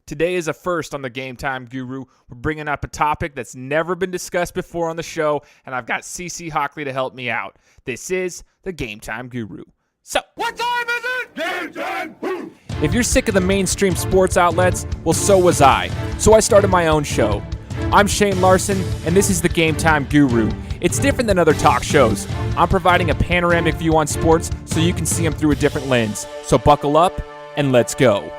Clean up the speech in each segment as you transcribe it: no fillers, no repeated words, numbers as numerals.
Today is a first on the Game Time Guru. We're bringing up a topic that's never been discussed before on the show, and I've got CC Hawkley to help me out. This is the Game Time Guru. So, what time is it? Game Time Guru! If you're sick of the mainstream sports outlets, well, so was I. So I started my own show. I'm Shane Larson, and this is the Game Time Guru. It's different than other talk shows. I'm providing a panoramic view on sports so you can see them through a different lens. So buckle up, and let's go.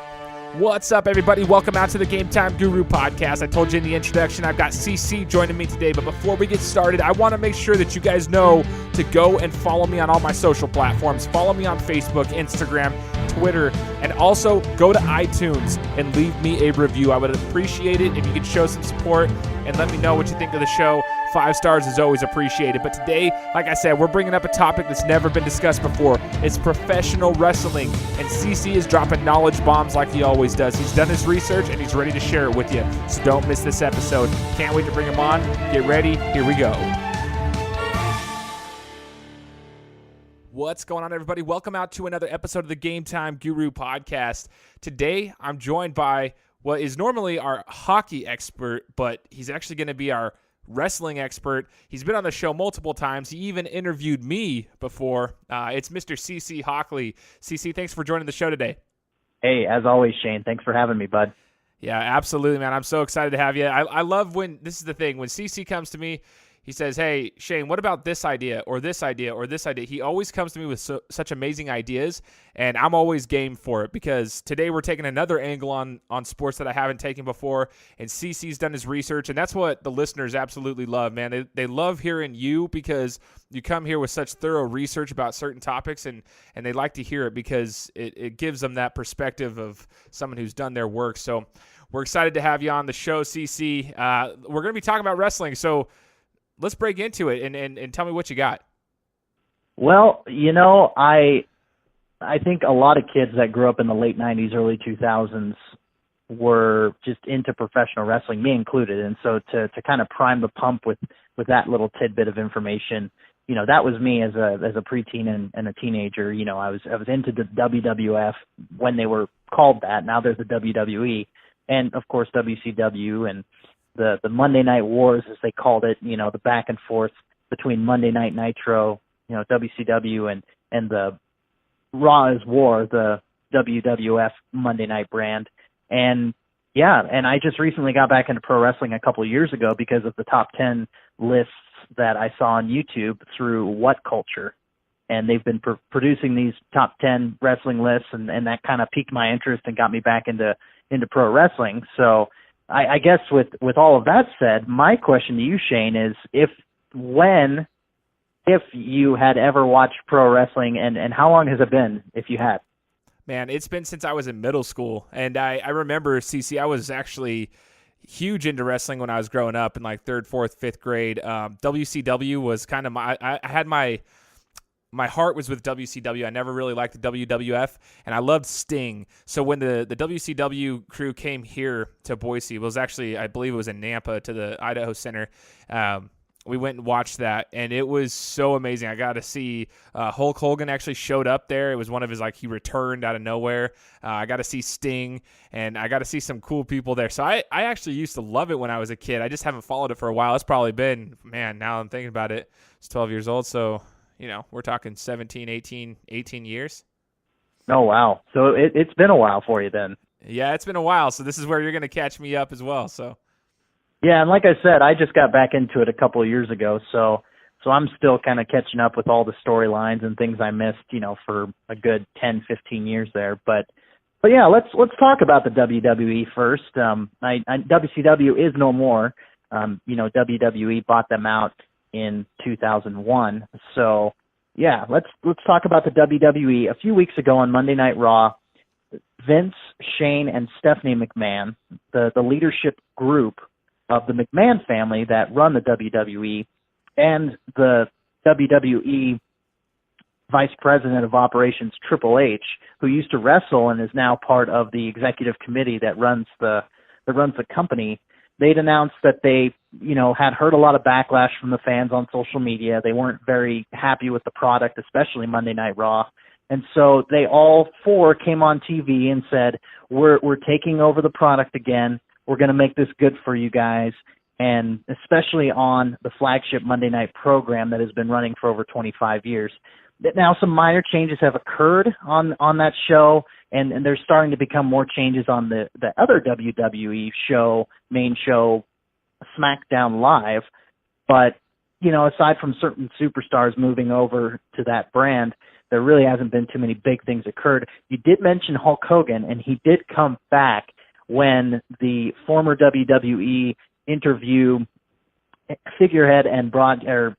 What's up, everybody? Welcome out to the Game Time Guru podcast. I told you in the introduction, I've got CC joining me today, but before we get started, I want to make sure that you guys know to go and follow me on all my social platforms. Follow me on Facebook, Instagram, Twitter, and also go to iTunes and leave me a review. I would appreciate it if you could show some support and let me know what you think of the show. 5 stars is always appreciated. But today, like I said, we're bringing up a topic that's never been discussed before. It's professional wrestling, and CC is dropping knowledge bombs like he always does. He's done his research, and he's ready to share it with you. So don't miss this episode. Can't wait to bring him on. Get ready. Here we go. What's going on, everybody? Welcome out to another episode of the Game Time Guru podcast. Today, I'm joined by what is normally our hockey expert, but he's actually going to be our wrestling expert. He's been on the show multiple times. He even interviewed me before. It's Mr. CC Hawkley. CC, thanks for joining the show today. Hey, as always, Shane, thanks for having me, bud. Yeah, absolutely, man. I'm so excited to have you. I love when, this is the thing, when CC comes to me, he says, hey, Shane, what about this idea or this idea or this idea? He always comes to me with such amazing ideas, and I'm always game for it because today we're taking another angle on sports that I haven't taken before, and CC's done his research, and that's what the listeners absolutely love, man. They love hearing you because you come here with such thorough research about certain topics, and they like to hear it because it gives them that perspective of someone who's done their work. So we're excited to have you on the show, CC. We're going to be talking about wrestling, so let's break into it and tell me what you got. Well, you know, I think a lot of kids that grew up in the late 90s, early 2000s were just into professional wrestling, me included. And so to kind of prime the pump with that little tidbit of information, you know, that was me as a preteen and a teenager. You know, I was into the WWF when they were called that. Now there's the WWE and, of course, WCW and the Monday Night Wars, as they called it, you know, the back and forth between Monday Night Nitro, you know, WCW and the Raw is War, the WWF Monday Night brand. And yeah, and I just recently got back into pro wrestling a couple of years ago because of the top 10 lists that I saw on YouTube through What Culture. And they've been producing these top 10 wrestling lists, and that kind of piqued my interest and got me back into pro wrestling. So I guess with all of that said, my question to you, Shane, is if you had ever watched pro wrestling, and how long has it been if you had? Man, it's been since I was in middle school. And I remember, CC, I was actually huge into wrestling when I was growing up in like 3rd, 4th, 5th grade. WCW was kind of I had my heart was with WCW. I never really liked the WWF, and I loved Sting. So when the WCW crew came here to Boise, it was actually, I believe it was in Nampa to the Idaho Center, we went and watched that, and it was so amazing. I got to see Hulk Hogan actually showed up there. It was one of his, he returned out of nowhere. I got to see Sting, and I got to see some cool people there. So I actually used to love it when I was a kid. I just haven't followed it for a while. It's probably been, man, now I'm thinking about it, it's 12 years old, so you know, we're talking 17, 18 years. Oh, wow. So it's been a while for you then. Yeah, it's been a while. So this is where you're going to catch me up as well. So. Yeah, and like I said, I just got back into it a couple of years ago. So I'm still kind of catching up with all the storylines and things I missed, you know, for a good 10, 15 years there. But yeah, let's talk about the WWE first. WCW is no more. You know, WWE bought them out in 2001. So yeah, let's talk about the WWE. A few weeks ago on Monday Night Raw, Vince, Shane, and Stephanie McMahon, the leadership group of the McMahon family that run the WWE, and the WWE Vice President of Operations Triple H, who used to wrestle and is now part of the executive committee that runs the company, they'd announced that they, you know, had heard a lot of backlash from the fans on social media. They weren't very happy with the product, especially Monday Night Raw. And so they all four came on TV and said, we're taking over the product again. We're going to make this good for you guys. And especially on the flagship Monday night program that has been running for over 25 years. Now some minor changes have occurred on that show, and there's starting to become more changes on the other WWE show, main show, SmackDown Live. But, aside from certain superstars moving over to that brand, there really hasn't been too many big things occurred. You did mention Hulk Hogan, and he did come back when the former WWE interview figurehead and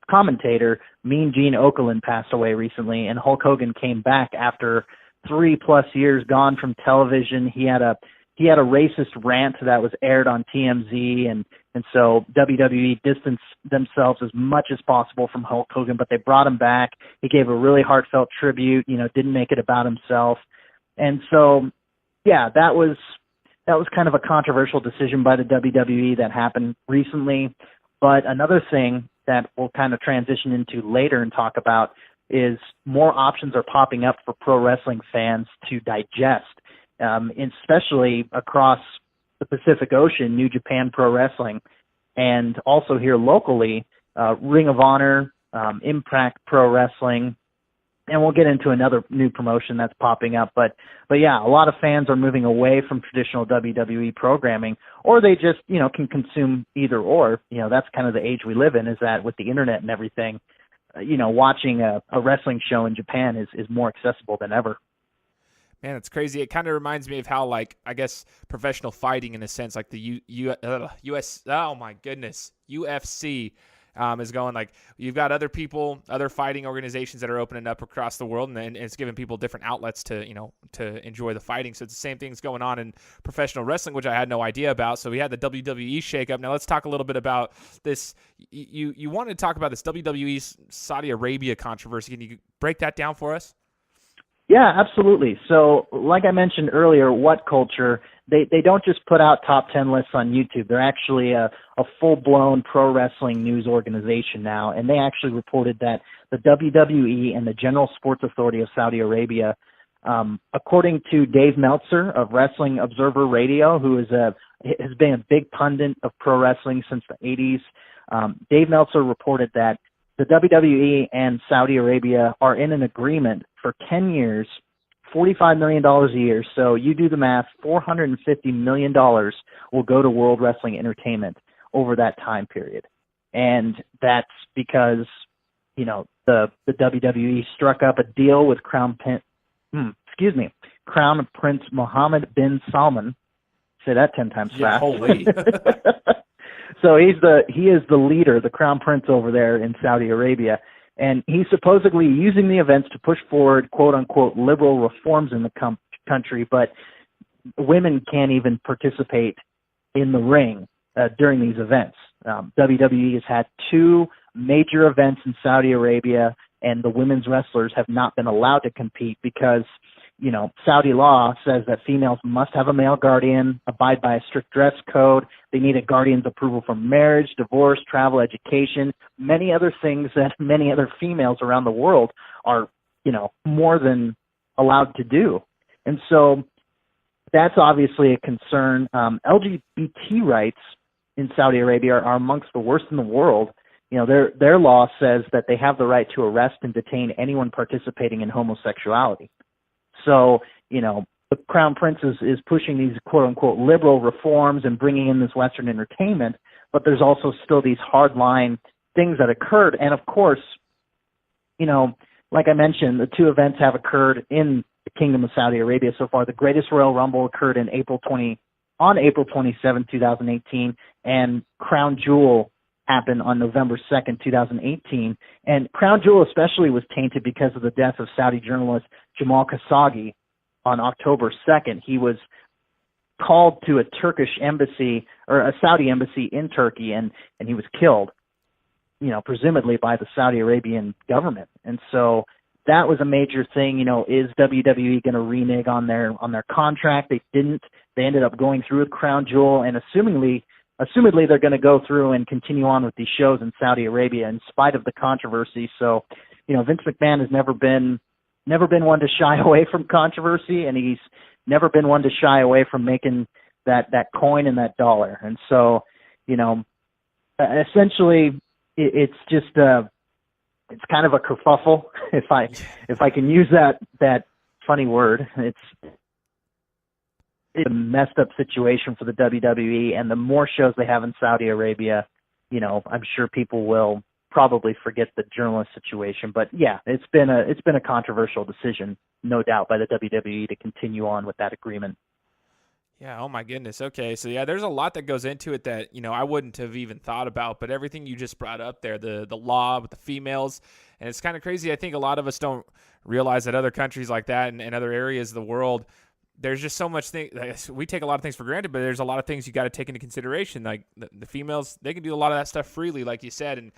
commentator Mean Gene Okerlund passed away recently, and Hulk Hogan came back after 3+ years gone from television. He had a racist rant that was aired on TMZ, and so WWE distanced themselves as much as possible from Hulk Hogan, but they brought him back. He gave a really heartfelt tribute, didn't make it about himself. And so, yeah, that was kind of a controversial decision by the WWE that happened recently. But another thing that we'll kind of transition into later and talk about is more options are popping up for pro wrestling fans to digest, especially across the Pacific Ocean, New Japan Pro Wrestling, and also here locally, Ring of Honor, Impact Pro Wrestling, and we'll get into another new promotion that's popping up. But yeah, a lot of fans are moving away from traditional WWE programming, or they just, can consume either or. That's kind of the age we live in, is that with the internet and everything, watching a wrestling show in Japan is more accessible than ever. Man, it's crazy. It kind of reminds me of how, I guess, professional fighting, in a sense, like the UFC is going. You've got other people, other fighting organizations that are opening up across the world, and it's giving people different outlets to enjoy the fighting. So it's the same things going on in professional wrestling, which I had no idea about. So we had the WWE shakeup. Now let's talk a little bit about this. You wanted to talk about this WWE Saudi Arabia controversy. Can you break that down for us? Yeah, absolutely. So like I mentioned earlier, What Culture, they don't just put out top 10 lists on YouTube. They're actually a full-blown pro wrestling news organization now, and they actually reported that the WWE and the General Sports Authority of Saudi Arabia, according to Dave Meltzer of Wrestling Observer Radio, who has been a big pundit of pro wrestling since the 80s, Dave Meltzer reported that the WWE and Saudi Arabia are in an agreement for 10 years, $45 million a year. So you do the math, $450 million will go to World Wrestling Entertainment over that time period. And that's because, the WWE struck up a deal with Crown Prince Mohammed bin Salman. Say that 10 times fast. Holy. So he is the leader, the crown prince over there in Saudi Arabia, and he's supposedly using the events to push forward quote unquote liberal reforms in the country, but women can't even participate in the ring during these events. WWE has had 2 major events in Saudi Arabia, and the women's wrestlers have not been allowed to compete because Saudi law says that females must have a male guardian, abide by a strict dress code. They need a guardian's approval for marriage, divorce, travel, education, many other things that many other females around the world are, more than allowed to do. And so that's obviously a concern. LGBT rights in Saudi Arabia are amongst the worst in the world. Their law says that they have the right to arrest and detain anyone participating in homosexuality. So, the Crown Prince is pushing these quote-unquote liberal reforms and bringing in this Western entertainment, but there's also still these hardline things that occurred. And, of course, like I mentioned, the 2 events have occurred in the Kingdom of Saudi Arabia so far. The Greatest Royal Rumble occurred on April 27, 2018, and Crown Jewel happened on November 2nd, 2018. And Crown Jewel especially was tainted because of the death of Saudi journalist Jamal Khashoggi on October 2nd. He was called to a Turkish embassy or a Saudi embassy in Turkey, and he was killed, presumably by the Saudi Arabian government. And so that was a major thing. Is WWE going to renege on their contract? They didn't. They ended up going through with Crown Jewel, and assumedly they're going to go through and continue on with these shows in Saudi Arabia in spite of the controversy. So, Vince McMahon has never been never been one to shy away from controversy, and he's never been one to shy away from making that coin and that dollar. And so, essentially, it's just it's kind of a kerfuffle, if I can use that funny word. It's a messed up situation for the WWE, and the more shows they have in Saudi Arabia, I'm sure people will probably forget the journalist situation. But yeah, it's been a controversial decision, no doubt, by the WWE to continue on with that agreement. Yeah, oh my goodness. Okay, so yeah, there's a lot that goes into it that, I wouldn't have even thought about, but everything you just brought up there, the law with the females, and it's kind of crazy. I think a lot of us don't realize that other countries like that and other areas of the world, there's just so much we take a lot of things for granted, but there's a lot of things you got to take into consideration. Like the females, they can do a lot of that stuff freely, like you said, and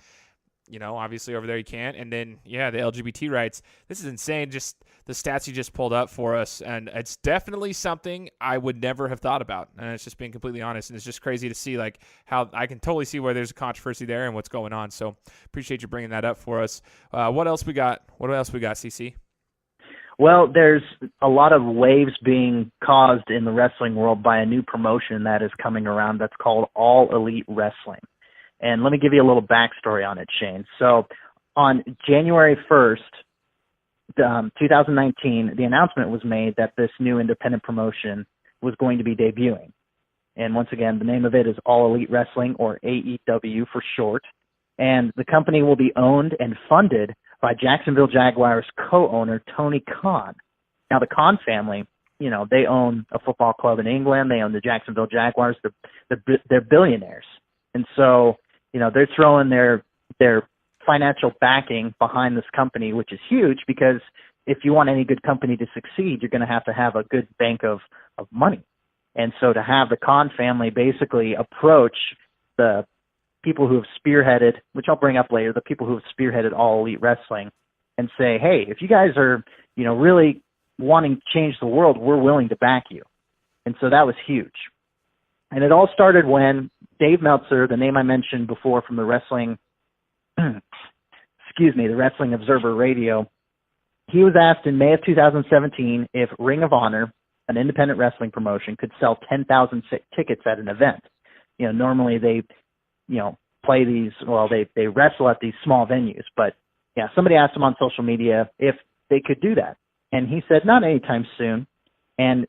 obviously over there you can't. And then, yeah, the LGBT rights. This is insane, just the stats you just pulled up for us. And it's definitely something I would never have thought about. And it's just being completely honest. And it's just crazy to see, like, how I can totally see where there's a controversy there and what's going on. So appreciate you bringing that up for us. What else we got? CC? Well, there's a lot of waves being caused in the wrestling world by a new promotion that is coming around that's called All Elite Wrestling. And let me give you a little backstory on it, Shane. So on January 1st, 2019, the announcement was made that this new independent promotion was going to be debuting. And once again, the name of it is All Elite Wrestling, or AEW for short. And the company will be owned and funded by Jacksonville Jaguars co-owner Tony Khan. Now, the Khan family, they own a football club in England. They own the Jacksonville Jaguars. They're billionaires. And so, they're throwing their financial backing behind this company, which is huge, because if you want any good company to succeed, you're going to have a good bank of money. And so to have the Khan family basically approach the people who have spearheaded, which I'll bring up later, the people who have spearheaded All Elite Wrestling, and say, hey, if you guys are, really wanting to change the world, we're willing to back you. And so that was huge. And it all started when Dave Meltzer, the name I mentioned before from the Wrestling, the Wrestling Observer Radio, he was asked in May of 2017 if Ring of Honor, an independent wrestling promotion, could sell 10,000 tickets at an event. Normally they play these, they wrestle at these small venues. But, yeah, somebody asked him on social media if they could do that. And he said, not anytime soon. And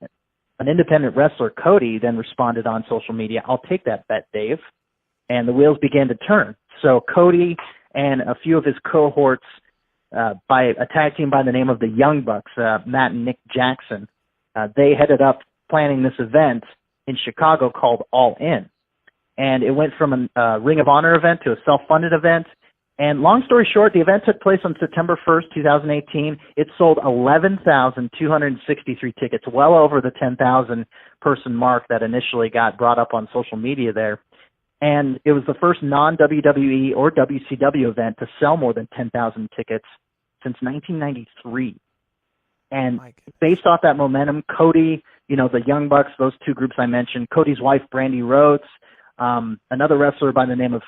an independent wrestler, Cody, then responded on social media, I'll take that bet, Dave. And the wheels began to turn. So Cody and a few of his cohorts, by a tag team by the name of the Young Bucks, Matt and Nick Jackson, they headed up planning this event in Chicago called All In. And it went from a Ring of Honor event to a self-funded event. And long story short, the event took place on September 1st, 2018. It sold 11,263 tickets, well over the 10,000 person mark that initially got brought up on social media there. And it was the first non-WWE or WCW event to sell more than 10,000 tickets since 1993. And based off that momentum, Cody, the Young Bucks, those two groups I mentioned, Cody's wife, Brandy Rhodes, another wrestler by the name of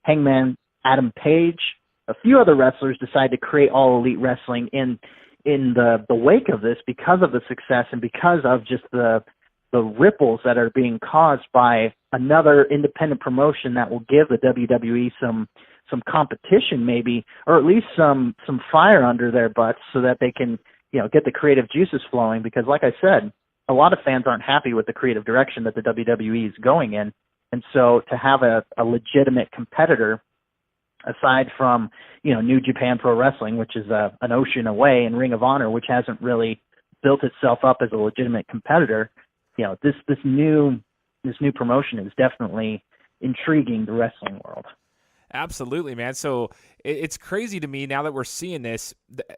Hangman Adam Page, a few other wrestlers decided to create All Elite Wrestling in the wake of this, because of the success and because of just the ripples that are being caused by another independent promotion that will give the WWE some competition, maybe, or at least some fire under their butts, so that they can get the creative juices flowing. Because, like I said, a lot of fans aren't happy with the creative direction that the WWE is going in. And so to have a legitimate competitor, aside from, New Japan Pro Wrestling, which is an ocean away, and Ring of Honor, which hasn't really built itself up as a legitimate competitor, this new promotion is definitely intriguing the wrestling world. Absolutely, man. So it's crazy to me now that we're seeing this.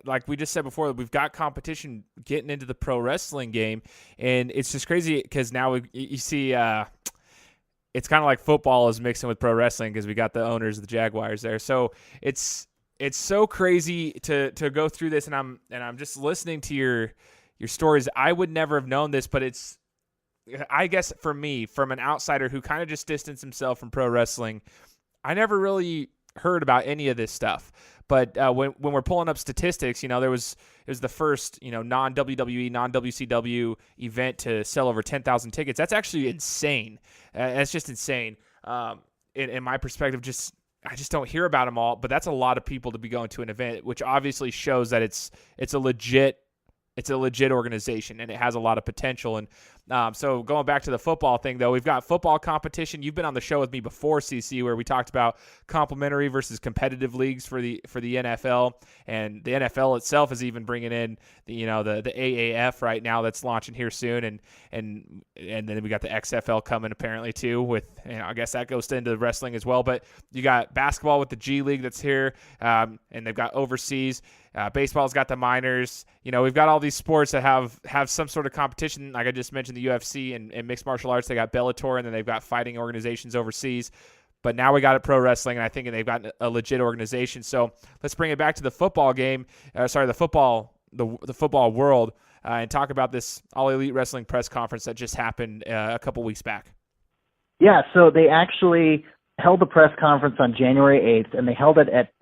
Like we just said before, we've got competition getting into the pro wrestling game, and it's just crazy because now you see it's kind of like football is mixing with pro wrestling, because we got the owners of the Jaguars there. So it's so crazy to go through this, and I'm just listening to your stories. I would never have known this, but it's, I guess for me, from an outsider who kind of just distanced himself from pro wrestling, I never really heard about any of this stuff. But when we're pulling up statistics, it was the first non-WWE, non-WCW event to sell over 10,000 tickets. That's actually insane. That's just insane. In my perspective, I just don't hear about them all. But that's a lot of people to be going to an event, which obviously shows that it's a legit organization and it has a lot of potential. And so going back to the football thing, though, we've got football competition. You've been on the show with me before, CC, where we talked about complementary versus competitive leagues for the NFL, and the NFL itself is even bringing in the AAF right now that's launching here soon, and then we got the XFL coming apparently too. With I guess that goes into wrestling as well. But you got basketball with the G League that's here, and they've got overseas. Baseball's got the minors. We've got all these sports that have some sort of competition. Like I just mentioned, the UFC and mixed martial arts, they got Bellator, and then they've got fighting organizations overseas. But now we got pro wrestling, and I think they've got a legit organization. So let's bring it back to the football game. The football world, and talk about this All Elite Wrestling press conference that just happened a couple weeks back. Yeah, so they actually held the press conference on January 8th, and they held it at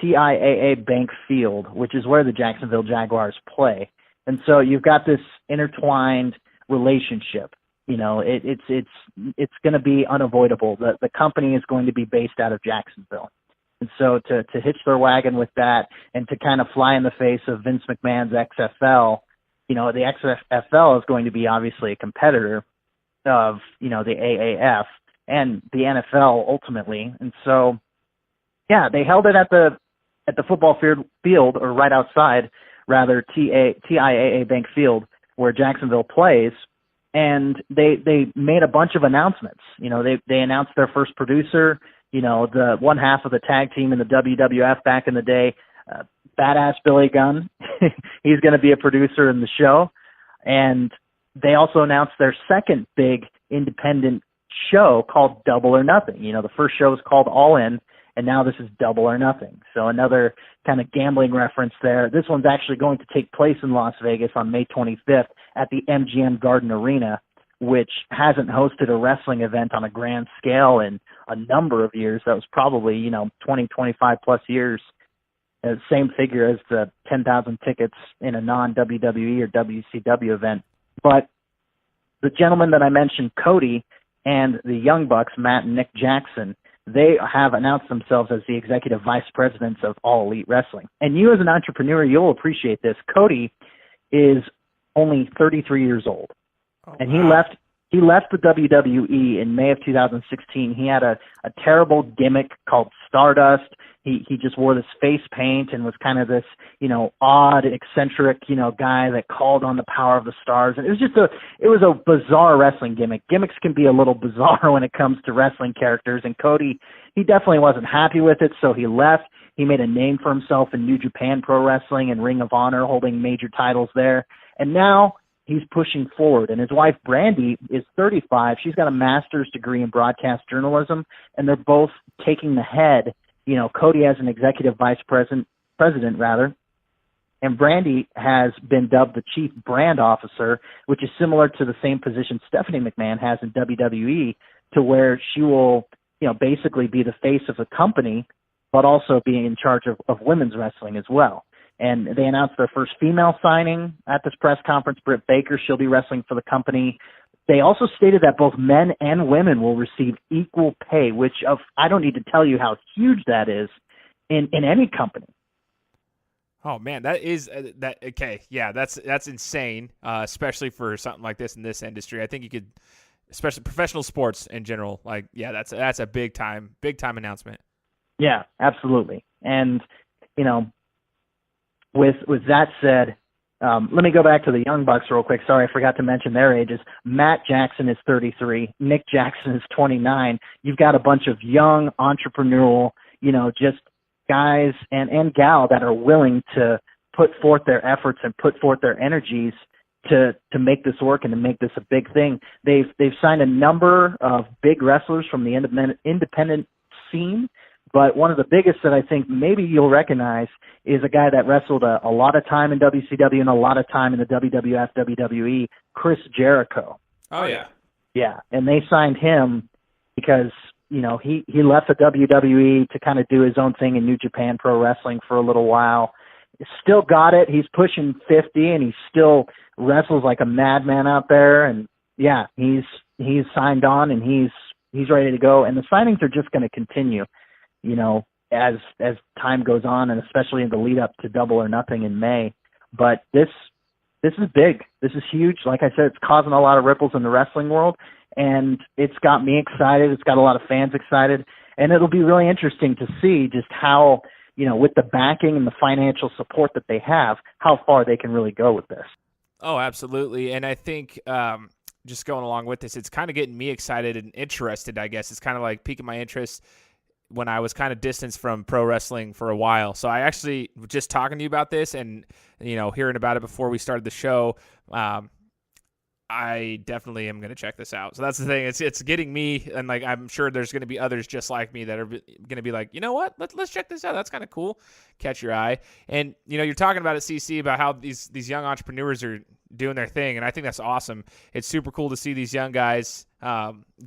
TIAA Bank Field, which is where the Jacksonville Jaguars play. And so you've got this intertwined relationship. It's going to be unavoidable. The company is going to be based out of Jacksonville. And so to hitch their wagon with that and to kind of fly in the face of Vince McMahon's XFL, the XFL is going to be obviously a competitor of, the AAF and the NFL ultimately. And so, yeah, they held it at the football field, or right outside, rather, TIAA Bank Field, where Jacksonville plays, and they made a bunch of announcements. They announced their first producer, the one half of the tag team in the WWF back in the day, Badass Billy Gunn. He's going to be a producer in the show. And they also announced their second big independent show called Double or Nothing. The first show was called All In, and now this is Double or Nothing. So another kind of gambling reference there. This one's actually going to take place in Las Vegas on May 25th at the MGM Garden Arena, which hasn't hosted a wrestling event on a grand scale in a number of years. That was probably, 20, 25 plus years. Same figure as the 10,000 tickets in a non-WWE or WCW event. But the gentleman that I mentioned, Cody, and the Young Bucks, Matt and Nick Jackson, they have announced themselves as the executive vice presidents of All Elite Wrestling. And you as an entrepreneur, you'll appreciate this. Cody is only 33 years old. Oh, and wow. He left the WWE in May of 2016. He had a terrible gimmick called Stardust. He just wore this face paint and was kind of this, odd, eccentric, guy that called on the power of the stars. And it was a bizarre wrestling gimmick. Gimmicks can be a little bizarre when it comes to wrestling characters. And Cody, he definitely wasn't happy with it, so he left. He made a name for himself in New Japan Pro Wrestling and Ring of Honor, holding major titles there. And now he's pushing forward. And his wife, Brandy, is 35. She's got a master's degree in broadcast journalism, and they're both taking the head. Cody as an executive vice president, and Brandy has been dubbed the chief brand officer, which is similar to the same position Stephanie McMahon has in WWE, to where she will, basically be the face of the company, but also be in charge of women's wrestling as well. And they announced their first female signing at this press conference, Britt Baker. She'll be wrestling for the company. They also stated that both men and women will receive equal pay, which I don't need to tell you how huge that is in any company. Oh man, that is that. Okay, yeah, that's insane, especially for something like this in this industry. I think you could, especially professional sports in general. Like, yeah, that's a big time announcement. Yeah, absolutely. And with that said. Let me go back to the Young Bucks real quick. Sorry, I forgot to mention their ages. Matt Jackson is 33. Nick Jackson is 29. You've got a bunch of young, entrepreneurial, just guys and gal that are willing to put forth their efforts and put forth their energies to make this work and to make this a big thing. They've signed a number of big wrestlers from the independent scene. But one of the biggest that I think maybe you'll recognize is a guy that wrestled a lot of time in WCW and a lot of time in the WWF, WWE, Chris Jericho. Oh, yeah. Yeah, and they signed him because, he left the WWE to kind of do his own thing in New Japan Pro Wrestling for a little while. Still got it. He's pushing 50 and he still wrestles like a madman out there. And yeah, he's signed on and he's ready to go. And the signings are just going to continue, as time goes on, and especially in the lead up to Double or Nothing in May. But this is big. This is huge. Like I said, it's causing a lot of ripples in the wrestling world, and it's got me excited. It's got a lot of fans excited, and it'll be really interesting to see just how, with the backing and the financial support that they have, how far they can really go with this. Oh, absolutely. And I think just going along with this, it's kind of getting me excited and interested, I guess. It's kind of like piquing my interest when I was kind of distanced from pro wrestling for a while. So I actually, just talking to you about this and, hearing about it before we started the show, I definitely am going to check this out. So that's the thing. It's getting me, and like I'm sure there's going to be others just like me that are going to be like, you know what? Let's check this out. That's kind of cool. Catch your eye. And you're talking about it, CC, about how these young entrepreneurs are doing their thing, and I think that's awesome. It's super cool to see these young guys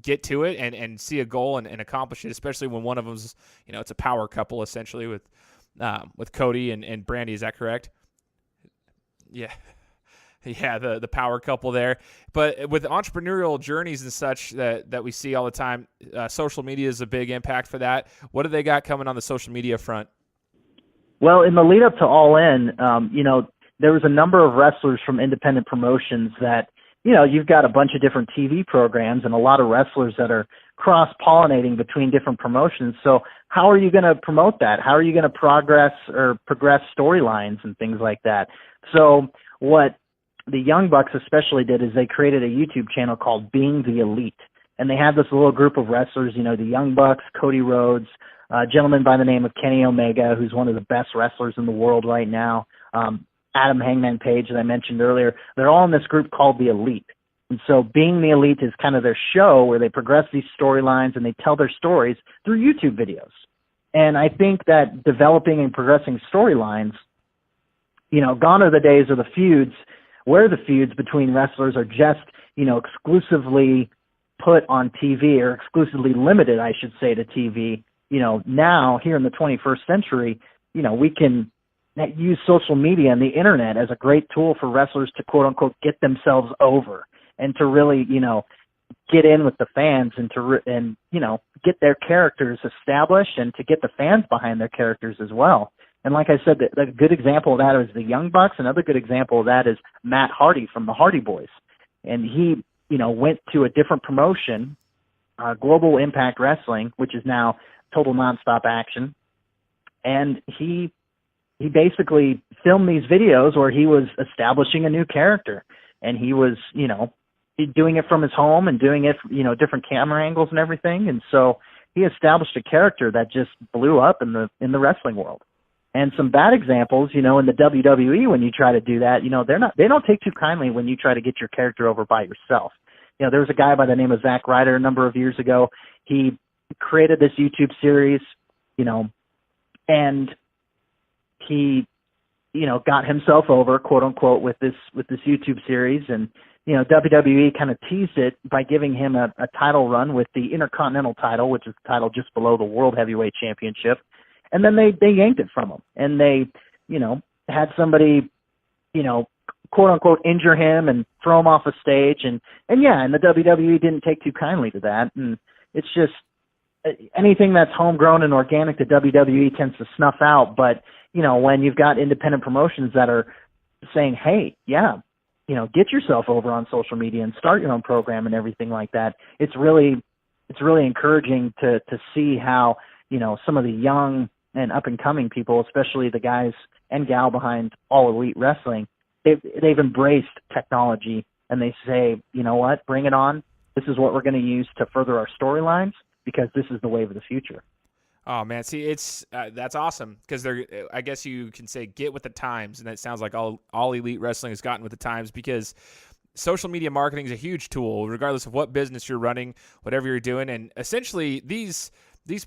get to it and see a goal and accomplish it, especially when one of them's, it's a power couple essentially with Cody and Brandy. Is that correct? Yeah. Yeah, the power couple there. But with entrepreneurial journeys and such that we see all the time, social media is a big impact for that. What do they got coming on the social media front? Well, in the lead up to All In, there was a number of wrestlers from independent promotions that, you've got a bunch of different TV programs and a lot of wrestlers that are cross-pollinating between different promotions. So how are you going to promote that? How are you going to progress storylines and things like that? So what the Young Bucks especially did is they created a YouTube channel called Being the Elite. And they had this little group of wrestlers, the Young Bucks, Cody Rhodes, a gentleman by the name of Kenny Omega, who's one of the best wrestlers in the world right now, Adam Hangman Page that I mentioned earlier. They're all in this group called the Elite. And so Being the Elite is kind of their show where they progress these storylines and they tell their stories through YouTube videos. And I think that developing and progressing storylines, gone are the days of the feuds where the feuds between wrestlers are just, exclusively put on TV or exclusively limited, I should say, to TV. Now here in the 21st century, we can use social media and the internet as a great tool for wrestlers to quote unquote get themselves over and to really, get in with the fans and get their characters established and to get the fans behind their characters as well. And like I said, a good example of that is the Young Bucks. Another good example of that is Matt Hardy from the Hardy Boys. And he, went to a different promotion, Global Impact Wrestling, which is now Total Nonstop Action. And he basically filmed these videos where he was establishing a new character. And he was, doing it from his home and doing it, different camera angles and everything. And so he established a character that just blew up in the wrestling world. And some bad examples, in the WWE, when you try to do that, they don't take too kindly when you try to get your character over by yourself. There was a guy by the name of Zack Ryder a number of years ago. He created this YouTube series, and he, got himself over, quote unquote, with this YouTube series. And, WWE kind of teased it by giving him a title run with the Intercontinental title, which is the title just below the World Heavyweight Championship. And then they yanked it from him, and they, had somebody, quote unquote, injure him and throw him off a stage. And the WWE didn't take too kindly to that. And it's just anything that's homegrown and organic, the WWE tends to snuff out. But, when you've got independent promotions that are saying, hey, yeah, get yourself over on social media and start your own program and everything like that, it's really encouraging to see how, some of the young and up-and-coming people, especially the guys and gal behind All Elite Wrestling, they've embraced technology, and they say, you know what, bring it on. This is what we're going to use to further our storylines because this is the wave of the future. Oh, man. See, it's that's awesome because I guess you can say get with the times, and it sounds like all Elite Wrestling has gotten with the times because social media marketing is a huge tool, regardless of what business you're running, whatever you're doing. And essentially, these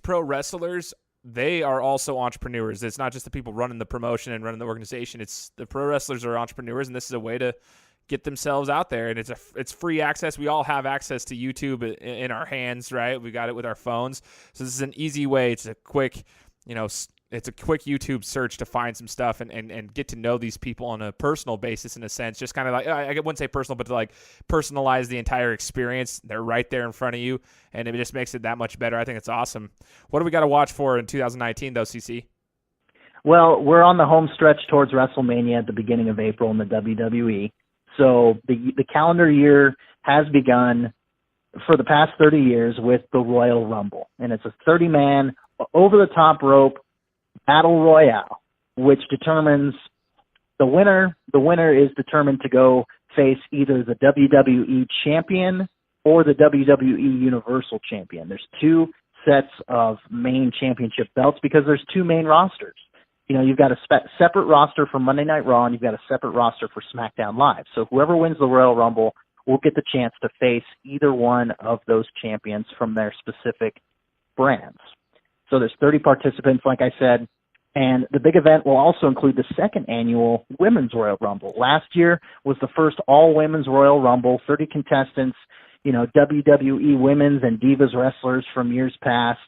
pro wrestlers, they are also entrepreneurs. It's not just the people running the promotion and running the organization. It's the pro wrestlers are entrepreneurs, and this is a way to get themselves out there, and it's free access. We all have access to YouTube in our hands, right? We got it with our phones, so this is an easy way. It's a quick, it's a quick YouTube search to find some stuff and get to know these people on a personal basis, in a sense. Just kind of like, I wouldn't say personal, but to like personalize the entire experience. They're right there in front of you, and it just makes it that much better. I think it's awesome. What do we got to watch for in 2019, though, CC? Well, we're on the home stretch towards WrestleMania at the beginning of April in the WWE. So the calendar year has begun for the past 30 years with the Royal Rumble. And it's a 30-man, over-the-top rope battle royale, which determines the winner. The winner is determined to go face either the WWE Champion or the WWE Universal Champion. There's two sets of main championship belts because there's two main rosters. You've got a separate roster for Monday Night Raw, and you've got a separate roster for SmackDown Live. So whoever wins the Royal Rumble will get the chance to face either one of those champions from their specific brands. So there's 30 participants, like I said, and the big event will also include the second annual Women's Royal Rumble. Last year was the first all-women's Royal Rumble, 30 contestants, WWE women's and divas wrestlers from years past.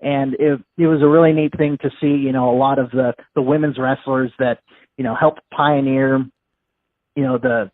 And it was a really neat thing to see, a lot of the women's wrestlers that, helped pioneer, the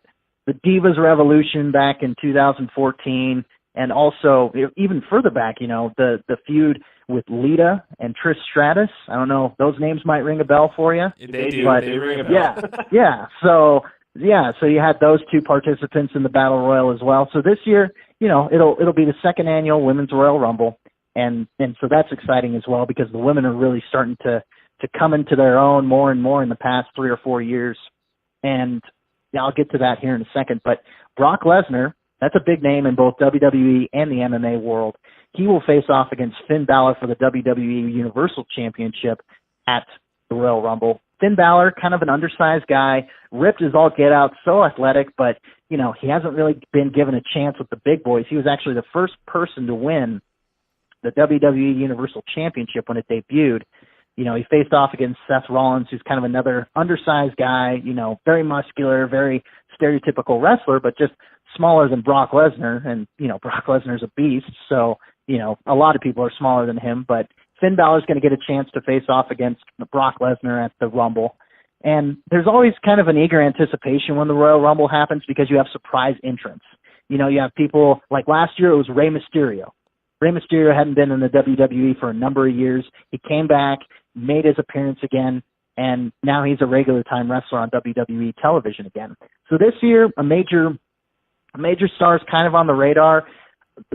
Divas Revolution back in 2014. And also, even further back, the feud with Lita and Trish Stratus. I don't know, those names might ring a bell for you. They do. They ring a bell. Yeah. So you had those two participants in the Battle Royal as well. So this year, it'll be the second annual Women's Royal Rumble. And so that's exciting as well because the women are really starting to come into their own more and more in the past 3 or 4 years. And I'll get to that here in a second. But Brock Lesnar, that's a big name in both WWE and the MMA world. He will face off against Finn Balor for the WWE Universal Championship at the Royal Rumble. Finn Balor, kind of an undersized guy, ripped as all get out, so athletic, but, he hasn't really been given a chance with the big boys. He was actually the first person to win the WWE Universal Championship when it debuted. He faced off against Seth Rollins, who's kind of another undersized guy, very muscular, very stereotypical wrestler, but just smaller than Brock Lesnar. And, Brock Lesnar's a beast, so, a lot of people are smaller than him. But Finn Balor's going to get a chance to face off against Brock Lesnar at the Rumble. And there's always kind of an eager anticipation when the Royal Rumble happens because you have surprise entrants. You have people, like last year it was Rey Mysterio. Rey Mysterio hadn't been in the WWE for a number of years. He came back, made his appearance again, and now he's a regular time wrestler on WWE television again. So this year, a major star is kind of on the radar.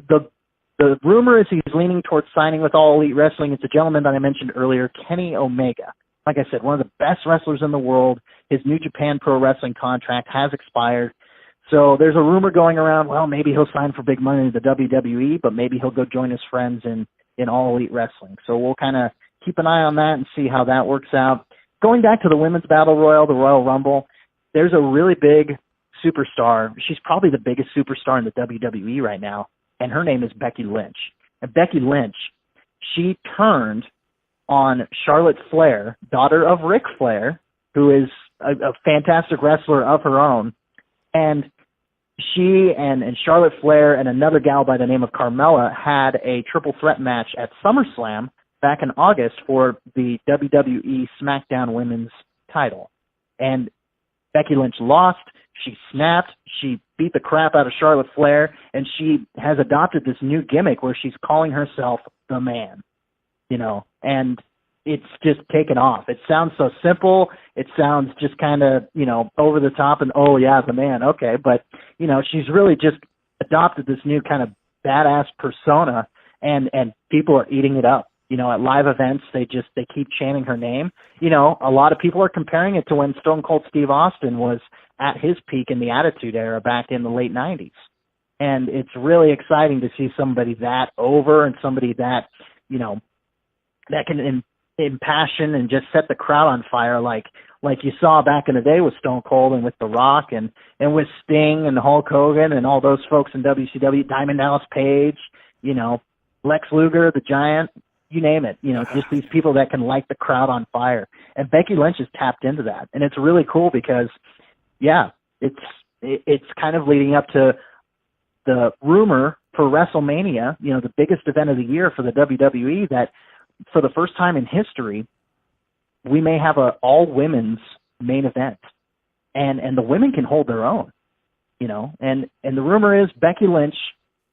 The rumor is he's leaning towards signing with All Elite Wrestling. It's a gentleman that I mentioned earlier, Kenny Omega. Like I said, one of the best wrestlers in the world. His New Japan Pro Wrestling contract has expired. So there's a rumor going around, well, maybe he'll sign for big money in the WWE, but maybe he'll go join his friends in All Elite Wrestling. So we'll kind of keep an eye on that and see how that works out. Going back to the Women's Battle Royal, the Royal Rumble, there's a really big superstar. She's probably the biggest superstar in the WWE right now, and her name is Becky Lynch. And Becky Lynch, she turned on Charlotte Flair, daughter of Ric Flair, who is a fantastic wrestler of her own. And she and Charlotte Flair and another gal by the name of Carmella had a triple threat match at SummerSlam back in August for the WWE SmackDown Women's title. And Becky Lynch lost. She snapped. She beat the crap out of Charlotte Flair, and she has adopted this new gimmick where she's calling herself the Man, and it's just taken off. It sounds so simple. It sounds just kind of, over the top and, oh, yeah, the Man. Okay. But, she's really just adopted this new kind of badass persona, and people are eating it up. At live events, they keep chanting her name. A lot of people are comparing it to when Stone Cold Steve Austin was at his peak in the Attitude Era back in the late 90s. And it's really exciting to see somebody that over and somebody that, that can impassion and just set the crowd on fire like you saw back in the day with Stone Cold and with The Rock and with Sting and Hulk Hogan and all those folks in WCW, Diamond Dallas Page, Lex Luger, the Giant, you name it, just these people that can light the crowd on fire. And Becky Lynch has tapped into that. And it's really cool because, yeah, it's it's kind of leading up to the rumor for WrestleMania, the biggest event of the year for the WWE, that for the first time in history, we may have a all women's main event, and the women can hold their own, and the rumor is Becky Lynch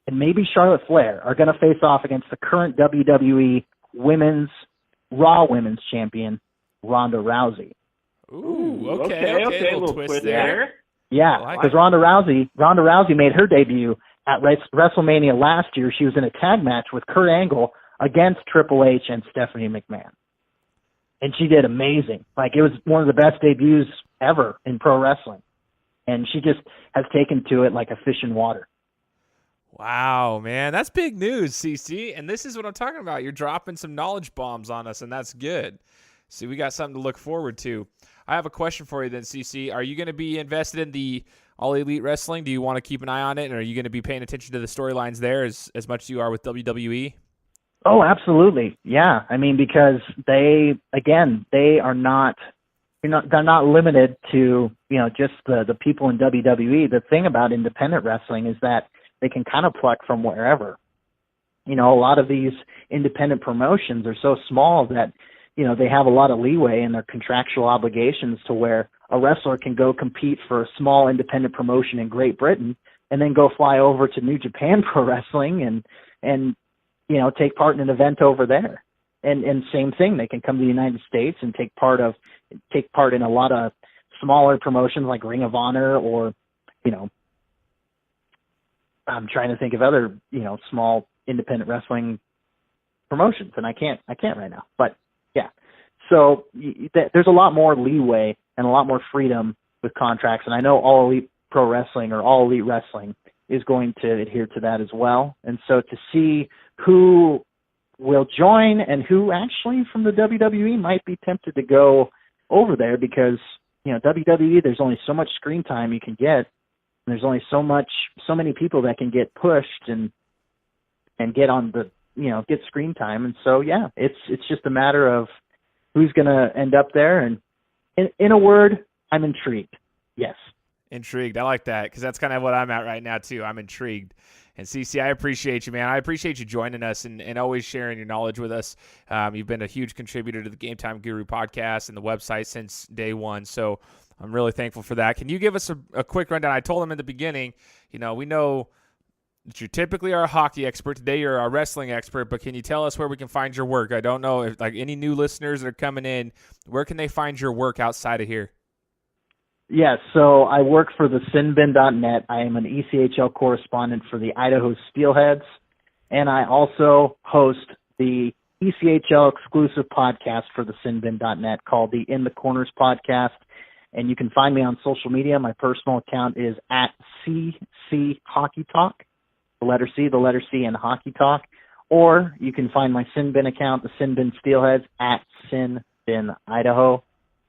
and maybe Charlotte Flair are going to face off against the current WWE Raw Women's Champion, Ronda Rousey. Ooh, okay. A little twist there. Yeah, because Ronda Rousey made her debut at WrestleMania last year. She was in a tag match with Kurt Angle against Triple H and Stephanie McMahon. And she did amazing. Like, it was one of the best debuts ever in pro wrestling. And she just has taken to it like a fish in water. Wow, man. That's big news, CC. And this is what I'm talking about. You're dropping some knowledge bombs on us, and that's good. See, we got something to look forward to. I have a question for you then, CC. Are you going to be invested in the All Elite Wrestling? Do you want to keep an eye on it? And are you going to be paying attention to the storylines there as much as you are with WWE? Oh, absolutely. Yeah. I mean, because they're not limited to, just the people in WWE. The thing about independent wrestling is that they can kind of pluck from wherever. A lot of these independent promotions are so small that, they have a lot of leeway in their contractual obligations to where a wrestler can go compete for a small independent promotion in Great Britain and then go fly over to New Japan Pro Wrestling and take part in an event over there. And same thing, they can come to the United States and take part in a lot of smaller promotions like Ring of Honor or, I'm trying to think of other, small independent wrestling promotions, and I can't right now. But yeah, so there's a lot more leeway and a lot more freedom with contracts, and I know All Elite Pro Wrestling or All Elite Wrestling is going to adhere to that as well. And so to see who will join and who actually from the WWE might be tempted to go over there, because WWE, there's only so much screen time you can get, and there's only so many people that can get pushed and get on the get screen time. And so yeah, it's just a matter of who's going to end up there. And in a word, I'm intrigued. Yes. Intrigued. I like that, because that's kind of what I'm at right now too. I'm intrigued. And CC, I appreciate you, man. I appreciate you joining us and always sharing your knowledge with us. You've been a huge contributor to the Game Time Guru podcast and the website since day one. So I'm really thankful for that. Can you give us a quick rundown? I told him in the beginning, we know that you typically are a hockey expert. Today you're a wrestling expert, but can you tell us where we can find your work? I don't know if any new listeners that are coming in, where can they find your work outside of here? Yes, so I work for the sinbin.net. I am an ECHL correspondent for the Idaho Steelheads, and I also host the ECHL exclusive podcast for the sinbin.net called the In the Corners podcast. And you can find me on social media. My personal account is at CC Hockey Talk, the letter C, and Hockey Talk. Or you can find my Sinbin account, the Sinbin Steelheads, at Sinbin Idaho.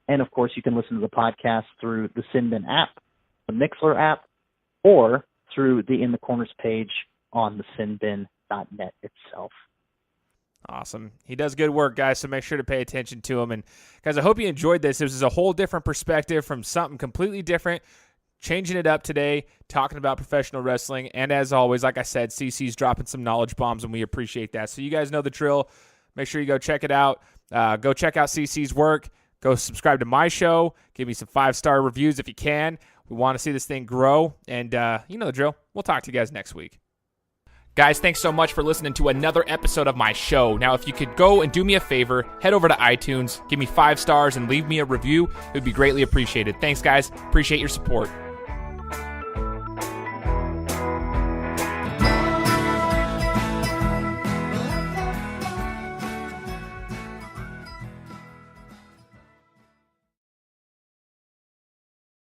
And, of course, you can listen to the podcast through the Sinbin app, the Mixler app, or through the In the Corners page on the Sinbin.net itself. Awesome. He does good work, guys, so make sure to pay attention to him. And, guys, I hope you enjoyed this. This is a whole different perspective from something completely different, changing it up today, talking about professional wrestling. And, as always, like I said, CC's dropping some knowledge bombs, and we appreciate that. So you guys know the drill. Make sure you go check it out. Go check out CC's work. Go subscribe to my show. Give me some 5-star reviews if you can. We want to see this thing grow. And you know the drill. We'll talk to you guys next week. Guys, thanks so much for listening to another episode of my show. Now, if you could go and do me a favor, head over to iTunes, give me 5 stars, and leave me a review. It would be greatly appreciated. Thanks, guys. Appreciate your support.